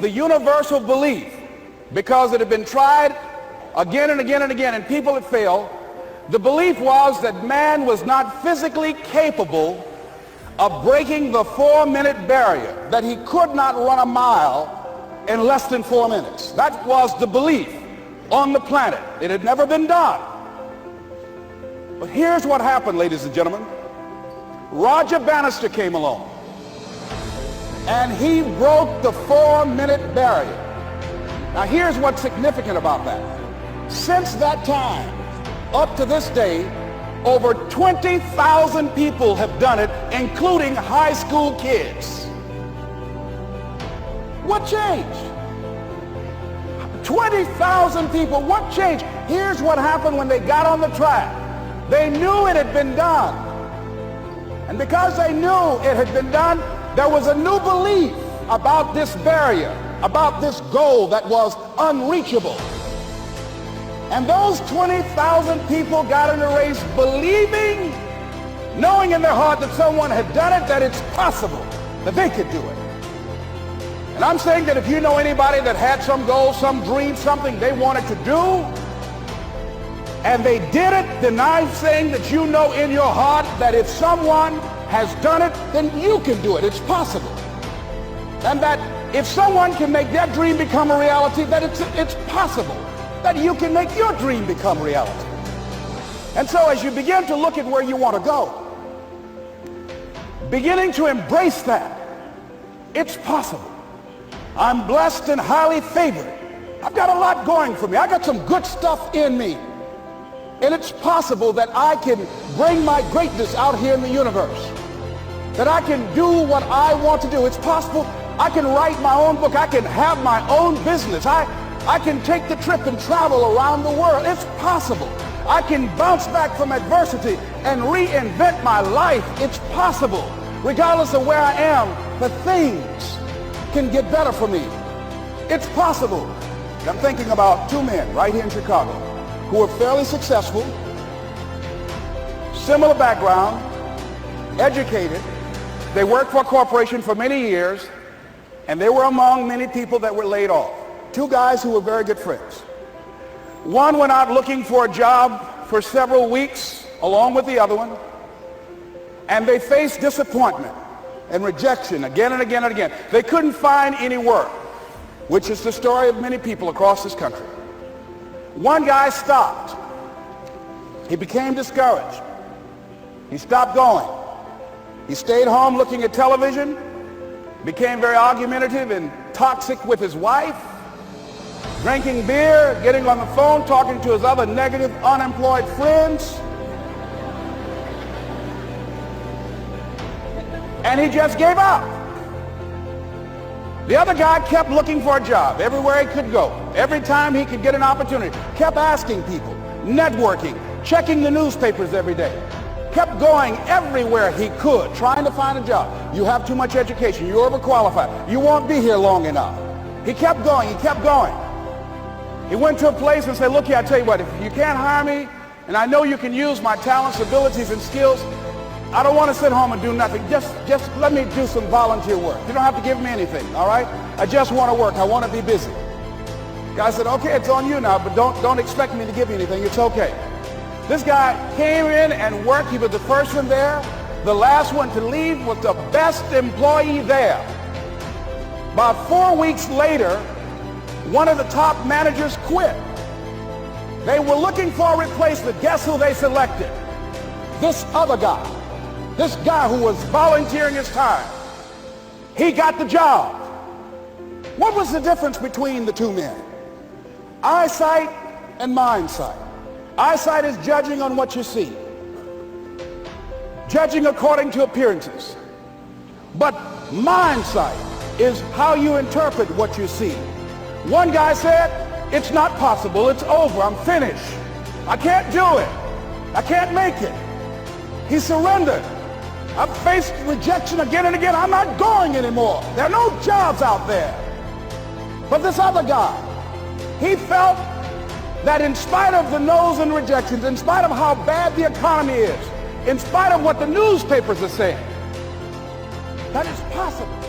the universal belief, because it had been tried again and again and again, and people had failed, the belief was that man was not physically capable of breaking the 4-minute barrier, that he could not run a mile in less than 4 minutes. That was the belief on the planet. It had never been done. But here's what happened, ladies and gentlemen. Roger Bannister came along, and he broke the 4-minute barrier. Now here's what's significant about that. Since that time, up to this day, over 20,000 people have done it, including high school kids. What changed? 20,000 people, what changed? Here's what happened when they got on the track. They knew it had been done. And because they knew it had been done, there was a new belief about this barrier, about this goal that was unreachable. And those 20,000 people got in the race believing, knowing in their heart that someone had done it, that it's possible, that they could do it. And I'm saying that if you know anybody that had some goal, some dream, something they wanted to do, and they did it, then I'm saying that you know in your heart that if someone has done it, then you can do it. It's possible. And that if someone can make their dream become a reality, that it's possible that you can make your dream become reality. And so as you begin to look at where you want to go, beginning to embrace that, it's possible. I'm blessed and highly favored. I've got a lot going for me. I got some good stuff in me. And it's possible that I can bring my greatness out here in the universe. That I can do what I want to do. It's possible I can write my own book. I can have my own business. I can take the trip and travel around the world. It's possible. I can bounce back from adversity and reinvent my life. It's possible. Regardless of where I am, the things can get better for me. It's possible. I'm thinking about two men right here in Chicago who are fairly successful, similar background, educated. They worked for a corporation for many years, and they were among many people that were laid off. Two guys who were very good friends. One went out looking for a job for several weeks along with the other one, and they faced disappointment and rejection again and again and again. They couldn't find any work, which is the story of many people across this country. One guy stopped. He became discouraged. He stopped going. He stayed home looking at television, became very argumentative and toxic with his wife, drinking beer, getting on the phone, talking to his other negative, unemployed friends. And he just gave up. The other guy kept looking for a job everywhere he could go. Every time he could get an opportunity, kept asking people, networking, checking the newspapers every day. Kept going everywhere he could, trying to find a job. You have too much education. You're overqualified. You won't be here long enough. He kept going. He kept going. He went to a place and said, look here, I tell you what, if you can't hire me, and I know you can use my talents, abilities, and skills, I don't want to sit home and do nothing. Just let me do some volunteer work. You don't have to give me anything, all right? I just want to work. I want to be busy. Guy said, okay, it's on you now, but don't expect me to give you anything. It's okay. This guy came in and worked. He was the first one there. The last one to leave was the best employee there. About 4 weeks later, one of the top managers quit. They were looking for a replacement. Guess who they selected? This other guy. This guy who was volunteering his time. He got the job. What was the difference between the two men? Eyesight and mindsight. Eyesight is judging on what you see, judging according to appearances. But mindsight is how you interpret what you see. One guy said, it's not possible, it's over, I'm finished. I can't do it. I can't make it. He surrendered. I've faced rejection again and again. I'm not going anymore. There are no jobs out there. But this other guy, he felt that in spite of the no's and rejections, in spite of how bad the economy is, in spite of what the newspapers are saying, that it's possible.